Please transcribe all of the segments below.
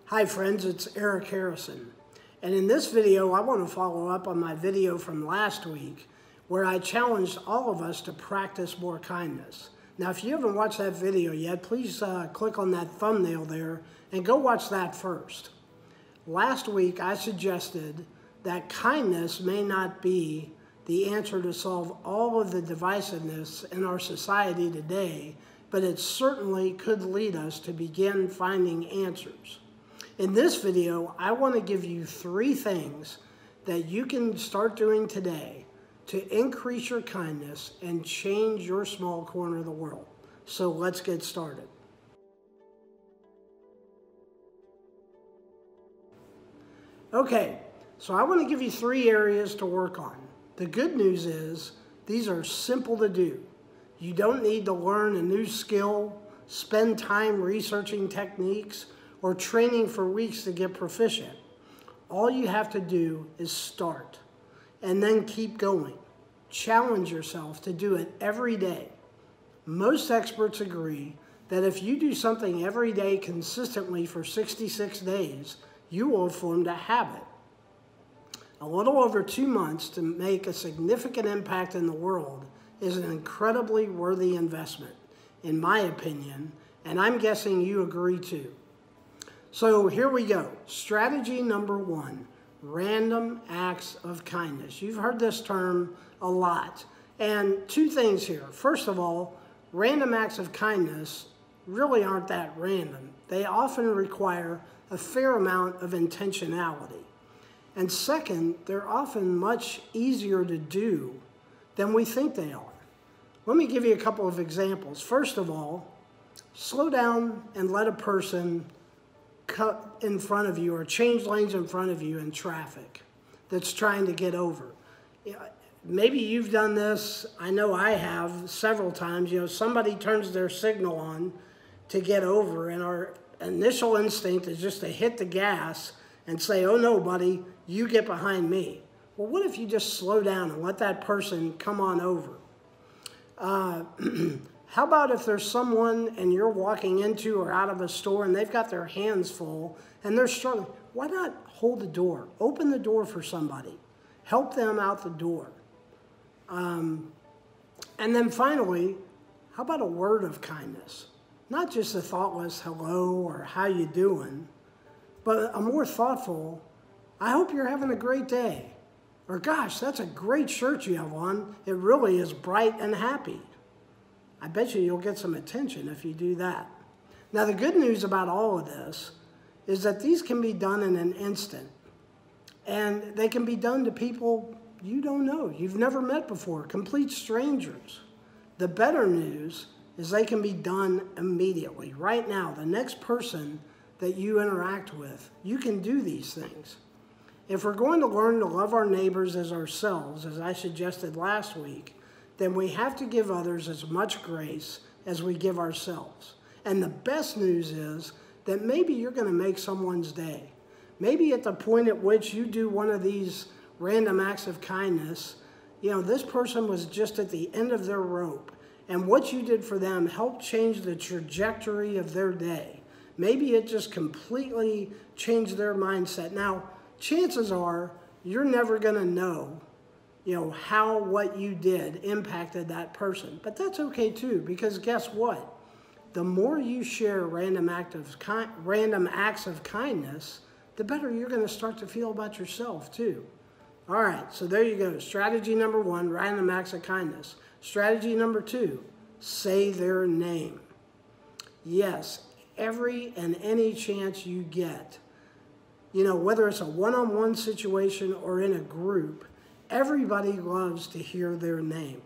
Hi friends, it's Eric Harrison, and in this video I want to follow up on my video from last week where I challenged all of us to practice more kindness. Now if you haven't watched that video yet, please click on that thumbnail there and go watch that first. Last week I suggested that kindness may not be the answer to solve all of the divisiveness in our society today, but it certainly could lead us to begin finding answers. In this video, I want to give you 3 things that you can start doing today to increase your kindness and change your small corner of the world. So let's get started. Okay, so I want to give you 3 areas to work on. The good news is these are simple to do. You don't need to learn a new skill, spend time researching techniques, or training for weeks to get proficient. All you have to do is start and then keep going. Challenge yourself to do it every day. Most experts agree that if you do something every day consistently for 66 days, you will have formed a habit. A little over 2 months to make a significant impact in the world is an incredibly worthy investment, in my opinion, and I'm guessing you agree too. So here we go. Strategy number 1, random acts of kindness. You've heard this term a lot. And 2 things here. First of all, random acts of kindness really aren't that random. They often require a fair amount of intentionality. And second, they're often much easier to do than we think they are. Let me give you a couple of examples. First of all, slow down and let a person cut in front of you or change lanes in front of you in traffic that's trying to get over. Maybe you've done this. I know I have several times. Somebody turns their signal on to get over, and our initial instinct is just to hit the gas and say, "Oh no, buddy, you get behind me." Well, what if you just slow down and let that person come on over? How about if there's someone and you're walking into or out of a store and they've got their hands full and they're struggling? Why not hold the door? Open the door for somebody. Help them out the door. And then finally, how about a word of kindness? Not just a thoughtless hello or how you doing, but a more thoughtful, "I hope you're having a great day." Or, "Gosh, that's a great shirt you have on. It really is bright and happy." I bet you'll get some attention if you do that. Now, the good news about all of this is that these can be done in an instant. And they can be done to people you don't know, you've never met before, complete strangers. The better news is they can be done immediately. Right now, the next person that you interact with, you can do these things. If we're going to learn to love our neighbors as ourselves, as I suggested last week, then we have to give others as much grace as we give ourselves. And the best news is that maybe you're going to make someone's day. Maybe at the point at which you do one of these random acts of kindness, this person was just at the end of their rope, and what you did for them helped change the trajectory of their day. Maybe it just completely changed their mindset. Now, chances are you're never going to know how what you did impacted that person. But that's okay too, because guess what? The more you share random acts of kindness, the better you're going to start to feel about yourself too. All right, so there you go. Strategy number 1, random acts of kindness. Strategy number 2, say their name. Yes, every and any chance you get, whether it's a one-on-one situation or in a group, everybody loves to hear their name.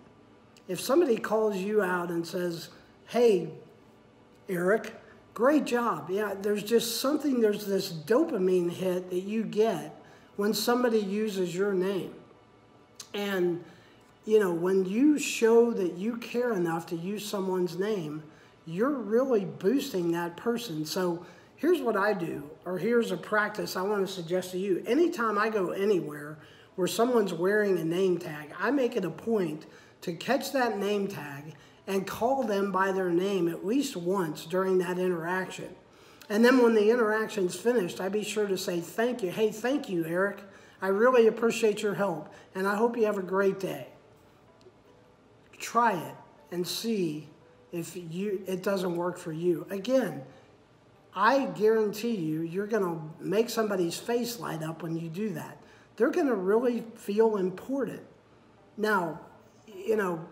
If somebody calls you out and says, "Hey, Eric, great job." Yeah, there's just something, there's this dopamine hit that you get when somebody uses your name. And, when you show that you care enough to use someone's name, you're really boosting that person. So here's what I do, or here's a practice I want to suggest to you. Anytime I go anywhere where someone's wearing a name tag, I make it a point to catch that name tag and call them by their name at least once during that interaction. And then when the interaction's finished, I be sure to say thank you. Hey, thank you, Eric. I really appreciate your help, and I hope you have a great day. Try it and see if it doesn't work for you. Again, I guarantee you, you're going to make somebody's face light up when you do that. They're going to really feel important. Now, you know,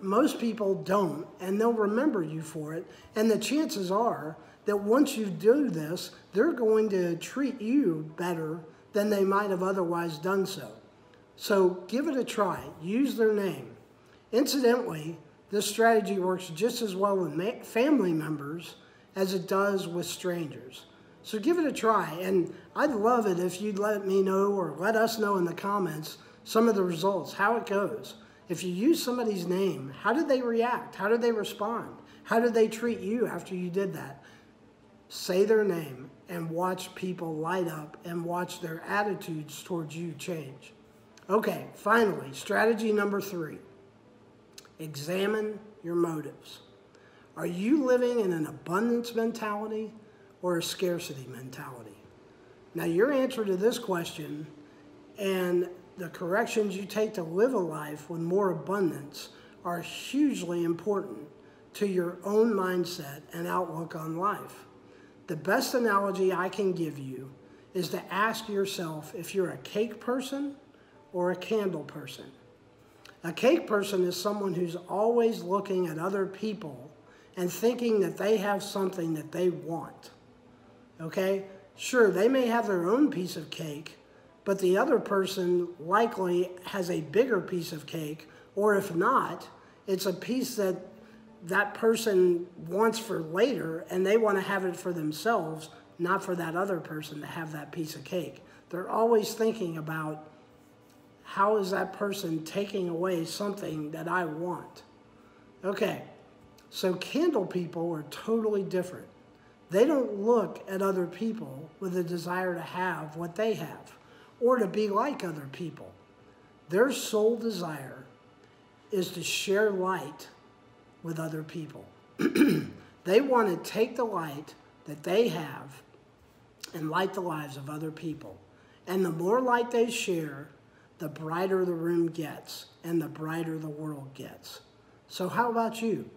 most people don't, and they'll remember you for it. And the chances are that once you do this, they're going to treat you better than they might have otherwise done so. So give it a try. Use their name. Incidentally, this strategy works just as well with family members as it does with strangers. So give it a try, and I'd love it if you'd let me know or let us know in the comments some of the results, how it goes. If you use somebody's name, how did they react? How did they respond? How did they treat you after you did that? Say their name and watch people light up and watch their attitudes towards you change. Okay, finally, strategy number 3. Examine your motives. Are you living in an abundance mentality or a scarcity mentality? Now, your answer to this question and the corrections you take to live a life with more abundance are hugely important to your own mindset and outlook on life. The best analogy I can give you is to ask yourself if you're a cake person or a candle person. A cake person is someone who's always looking at other people and thinking that they have something that they want. Okay? Sure, they may have their own piece of cake, but the other person likely has a bigger piece of cake, or if not, it's a piece that that person wants for later, and they want to have it for themselves, not for that other person to have that piece of cake. They're always thinking about, how is that person taking away something that I want? Okay, so candle people are totally different. They don't look at other people with a desire to have what they have or to be like other people. Their sole desire is to share light with other people. They want to take the light that they have and light the lives of other people. And the more light they share, the brighter the room gets and the brighter the world gets. So how about you?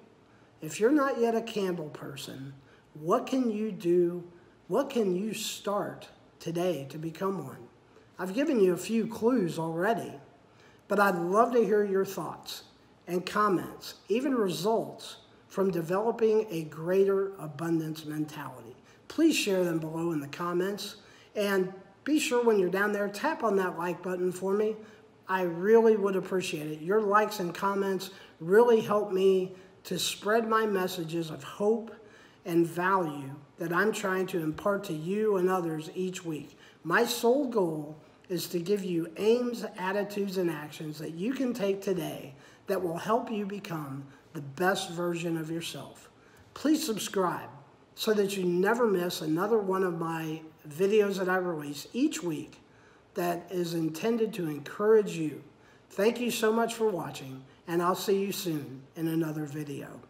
If you're not yet a candle person, what can you do? What can you start today to become one? I've given you a few clues already, but I'd love to hear your thoughts and comments, even results from developing a greater abundance mentality. Please share them below in the comments, and be sure when you're down there, tap on that like button for me. I really would appreciate it. Your likes and comments really help me to spread my messages of hope and value that I'm trying to impart to you and others each week. My sole goal is to give you aims, attitudes, and actions that you can take today that will help you become the best version of yourself. Please subscribe so that you never miss another one of my videos that I release each week that is intended to encourage you. Thank you so much for watching, and I'll see you soon in another video.